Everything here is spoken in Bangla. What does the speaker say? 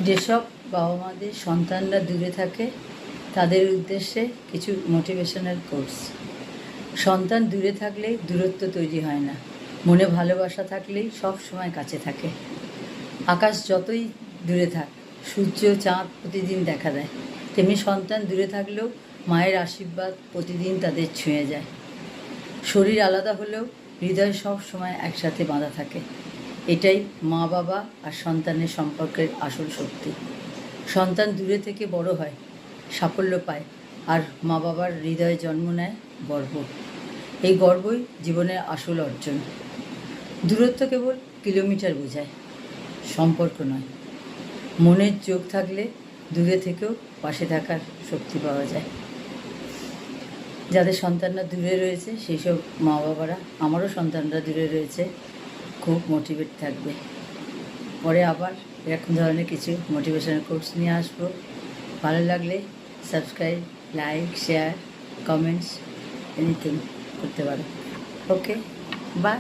যেসব বাবা মাদের সন্তানরা দূরে থাকে তাদের উদ্দেশ্যে কিছু মোটিভেশনাল কোর্স। সন্তান দূরে থাকলেই দূরত্ব তৈরি হয় না, মনে ভালোবাসা থাকলেই সব সময় কাছে থাকে। আকাশ যতই দূরে থাক, সূর্য চাঁদ প্রতিদিন দেখা দেয়, তেমনি সন্তান দূরে থাকলেও মায়ের আশীর্বাদ প্রতিদিন তাদের ছুঁয়ে যায়। শরীর আলাদা হলেও হৃদয় সব সময় একসাথে বাঁধা থাকে। এটাই মা বাবা আর সন্তানের সম্পর্কের আসল শক্তি। সন্তান দূরে থেকে বড় হয়, সাফল্য পায়, আর মা বাবার হৃদয়ে জন্ম নেয় গর্ব। এই গর্বই জীবনের আসল অর্জন। দূরত্ব কেবল কিলোমিটার বোঝায়, সম্পর্ক নয়। মনের যোগ থাকলে দূরে থেকেও পাশে থাকার শক্তি পাওয়া যায়। যাদের সন্তানরা দূরে রয়েছে সেই সব মা বাবারা, আমারও সন্তানরা দূরে রয়েছে, খুব মোটিভেট থাকবে। পরে আবার এরকম ধরনের কিছু মোটিভেশনাল কোর্স নিয়ে আসবো। ভালো লাগলে subscribe, like, share, comments anything করতে পারো। ওকে, বাই।